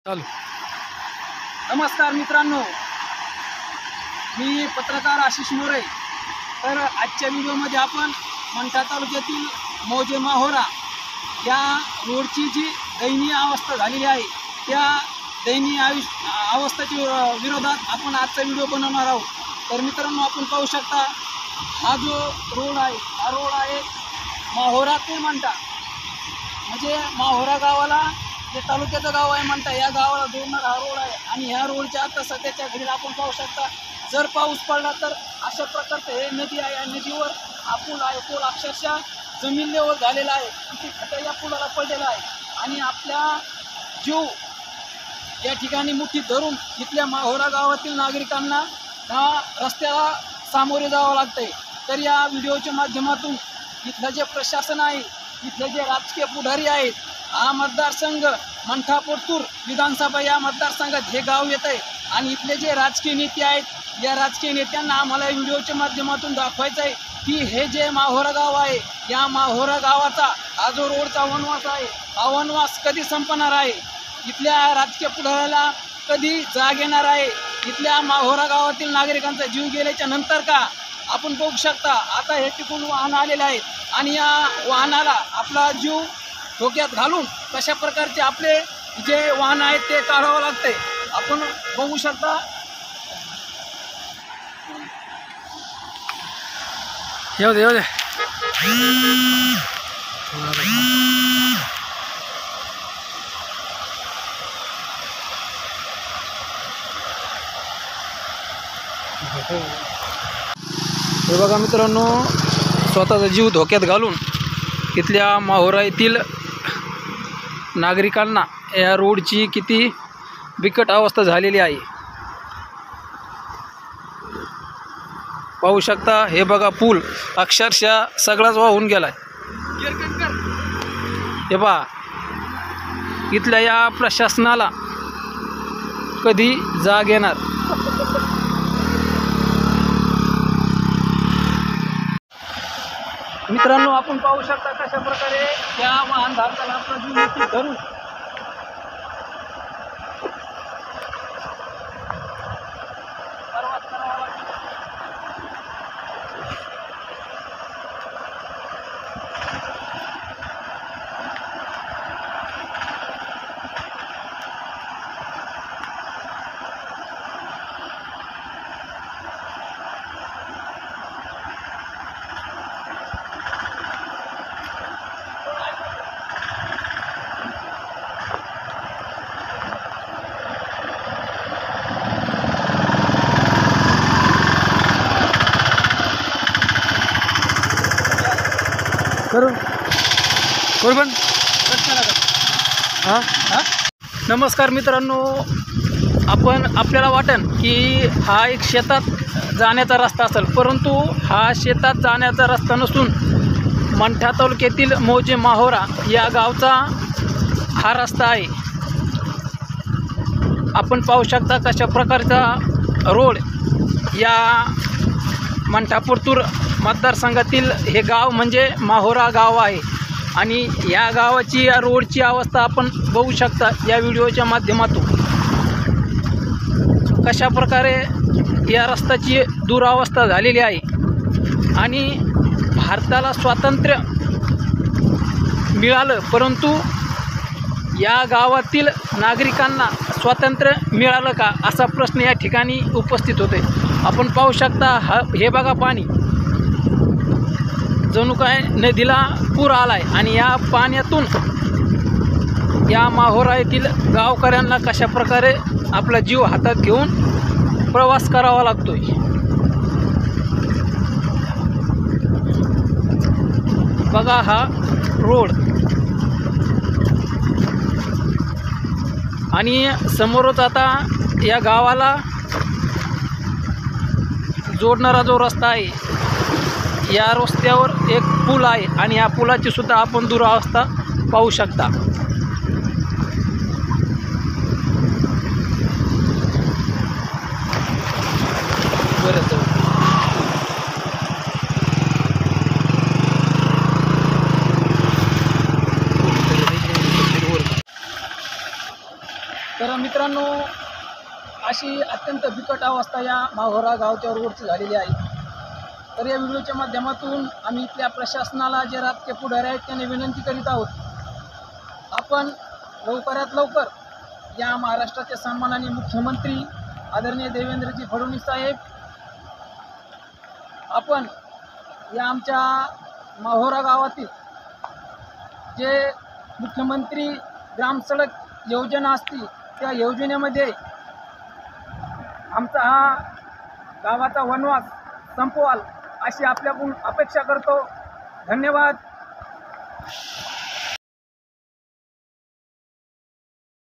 चालू. नमस्कार मित्रांनो, मी पत्रकार आशिष मोरे. तर आजच्या व्हिडिओमध्ये आपण मंठा तालुक्यातील मौजे माहोरा या रोडची जी दयनीय अवस्था झालेली आहे त्या दयनीय अवस्थेच्या विरोधात आपण आजचा व्हिडिओ बनवणार आहोत. तर मित्रांनो, आपण पाहू शकता हा जो रोड आहे हा रोड आहे माहोरा ते मंठा, म्हणजे माहोरा गावाला जे तालुक्याचं गाव आहे मंठा या गावाला जोडणारा हा रोड आहे. आणि ह्या रोडच्या आता सध्याच्या घडीला आपण पाहू शकता, जर पाऊस पडला तर अशा प्रकारचं हे नदी आहे. या नदीवर हा पूल आहे. पूल अक्षरशः जमीन लेवल झालेला आहे. किती खड्डा या पुलाला पडलेला आहे. आणि आपल्या जीव या ठिकाणी मुठीत धरून इथल्या माहोरा गावातील नागरिकांना ह्या रस्त्याला सामोरे जावं लागतंय. तर या व्हिडिओच्या माध्यमातून इथलं जे प्रशासन आहे, इथले जे राजकीय पुढारी आहेत, हा मतदारसंघ मंठा परतूर विधानसभा या मतदारसंघात हे गाव येत आहे. आणि इथले जे राजकीय नेते आहेत, या राजकीय नेत्यांना आम्हाला व्हिडिओच्या माध्यमातून दाखवायचं आहे की हे जे माहोरा गाव आहे, या माहोरा गावाचा हा जो रोडचा वनवास आहे, हा वनवास कधी संपणार आहे, इथल्या राजकीय पुढाऱ्याला कधी जाग येणार आहे, इथल्या माहोरा गावातील नागरिकांचा जीव गेल्याच्या नंतर का. आपण बघू शकता आता हे टिकून वाहन आलेले आहेत आणि या वाहनाला आपला जीव धोक्यात घालून कशा प्रकारचे आपले जे वाहन आहेत ते काढावं लागतंय. आपण बघू शकता. येऊ दे येऊ दे. हे बघा मित्रांनो, स्वतःचा जीव धोक्यात घालून इथल्या माहोरा येथील नागरिकांना या रोडची किती बिकट अवस्था झालेली आहे पाहू शकता. हे बघा पूल अक्षरशः सगळाच वाहून गेलाय. हे पहा, इथल्या या प्रशासनाला कधी जाग येणार. मित्रांनो, आपण पाहू शकता कशा प्रकारे या वाहन धारकाला आपला जीव मुठीत धरून प्रवास करावा लागतो. कोण हां हां. नमस्कार मित्रांनो, आपल्याला वाटेल की हा एक शेतात जाण्याचा रस्ता असेल, परंतु हा शेतात जाण्याचा रस्ता नसून मंठा तालुक्यातील मौजे माहोरा या गावचा हा रस्ता आहे. आपण पाहू शकता कशा प्रकारचा रोड या मंठा परतूर मतदारसंघातील हे गाव म्हणजे माहोरा गाव आहे. आणि या गावाची या रोडची अवस्था आपण बघू शकता या व्हिडिओच्या माध्यमातून. कशा प्रकारे या रस्त्याची दुरावस्था झालेली आहे. आणि भारताला स्वातंत्र्य मिळालं, परंतु या गावातील नागरिकांना स्वातंत्र्य मिळालं का असा प्रश्न या ठिकाणी उपस्थित होते. आपण पाहू शकता हे बघा, पाणी जणू काय नदीला पूर आलाय. आणि या पाण्यातून या माहोरा येथील गावकऱ्यांना कशा प्रकारे आपला जीव हातात घेऊन प्रवास करावा लागतोय. बघा हा रोड आणि समोरच आता या गावाला जोडणारा जो रस्ता आहे, या रस्त्यावर एक पूल आहे आणि या पुलाची सुद्धा आपण दुरावस्था पाहू शकता. तर मित्रांनो, अशी अत्यंत बिकट अवस्था या माहोरा गावच्या रोडची झालेली आहे. तर या व्हिडिओच्या माध्यमातून आम्ही इथल्या प्रशासनाला, जे राजकीय पुढारी आहेत, त्यांनी विनंती करीत आहोत, आपण लवकरात लवकर या महाराष्ट्राचे सन्माननीय मुख्यमंत्री आदरणीय देवेंद्रजी फडणवीस साहेब, आपण या आमच्या माहोरा गावातील जे मुख्यमंत्री ग्रामसडक योजना असतील त्या योजनेमध्ये आमचा हा गावाचा वनवास संपवाल अशी आपल्याकडून अपेक्षा करतो. धन्यवाद.